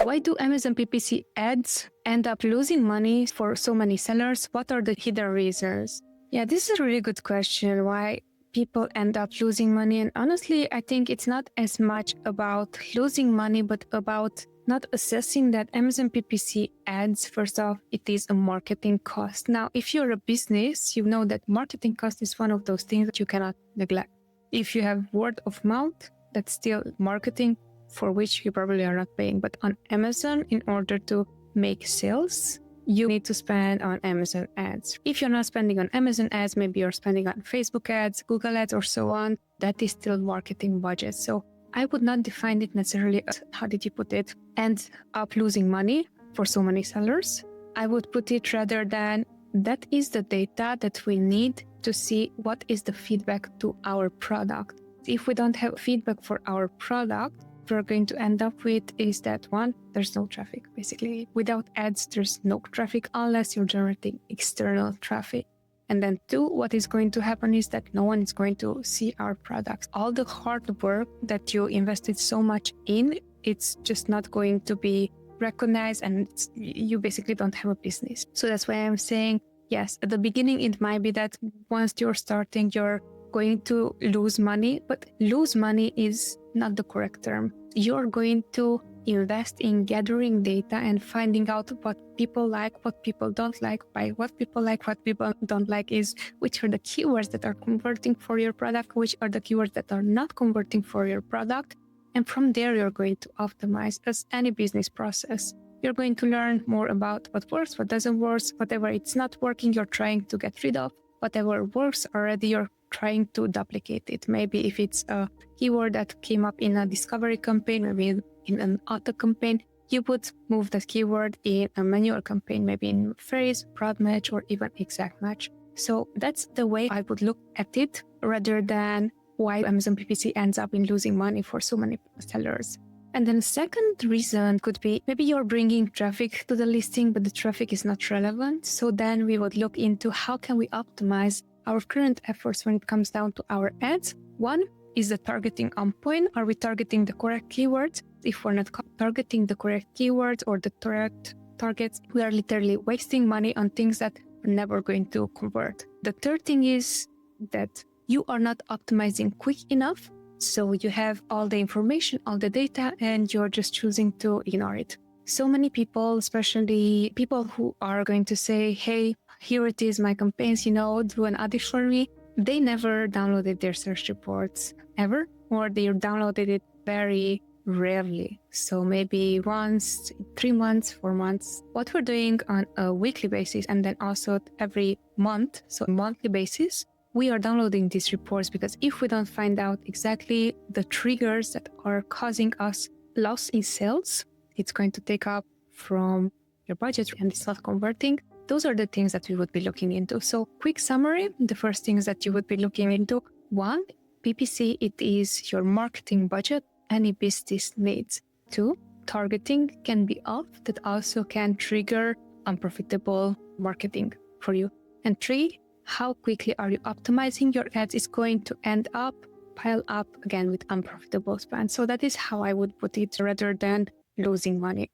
Why do Amazon PPC ads end up losing money for so many sellers? What are the hidden reasons? Yeah, this is a really good question. Why people end up losing money? And honestly, I think it's not as much about losing money, but about not assessing that Amazon PPC ads, first off, it is a marketing cost. Now, if you're a business, you know that marketing cost is one of those things that you cannot neglect. If you have word of mouth, that's still marketing for which you probably are not paying. But on Amazon, in order to make sales, you need to spend on Amazon ads. If you're not spending on Amazon ads, maybe you're spending on Facebook ads, Google ads, or so on, that is still marketing budget. So I would not define it necessarily as, how did you put it, end up losing money for so many sellers. I would put it rather than that is the data that we need to see what is the feedback to our product. If we don't have feedback for our product, we're going to end up with is that one, there's no traffic. Basically, without ads, there's no traffic unless you're generating external traffic. And then two, what is going to happen is that no one is going to see our products. All the hard work that you invested so much in, it's just not going to be recognized, and you basically don't have a business. So that's why I'm saying, yes, at the beginning, it might be that once you're starting, you're going to lose money, but lose money is not the correct term. You're going to invest in gathering data and finding out what people like, what people don't like. By what people like, what people don't like is which are the keywords that are converting for your product, which are the keywords that are not converting for your product. And from there, you're going to optimize as any business process. You're going to learn more about what works, what doesn't work, whatever it's not working, you're trying to get rid of. Whatever works already, you're trying to duplicate it. Maybe if it's a keyword that came up in a discovery campaign, maybe in an auto campaign, you would move that keyword in a manual campaign, maybe in phrase, broad match, or even exact match. So that's the way I would look at it rather than why Amazon PPC ends up in losing money for so many sellers. And then the second reason could be maybe you're bringing traffic to the listing, but the traffic is not relevant. So then we would look into how can we optimize our current efforts when it comes down to our ads. One is the targeting on point. Are we targeting the correct keywords? If we're not targeting the correct keywords or the correct targets, we are literally wasting money on things that are never going to convert. The third thing is that you are not optimizing quick enough. So you have all the information, all the data, and you're just choosing to ignore it. So many people, especially people who are going to say, hey, here it is, my campaigns, do an audit for me. They never downloaded their search reports ever, or they downloaded it very rarely. So maybe once, 3 months, 4 months. What we're doing on a weekly basis and then also every month, so a monthly basis, we are downloading these reports because if we don't find out exactly the triggers that are causing us loss in sales, it's going to take up from your budget and it's not converting. Those are the things that we would be looking into. So quick summary, the first things that you would be looking into. One, PPC, it is your marketing budget any business needs. Two, targeting can be off. That also can trigger unprofitable marketing for you. And three, how quickly are you optimizing your ads is going to pile up again with unprofitable spend. So that is how I would put it rather than losing money.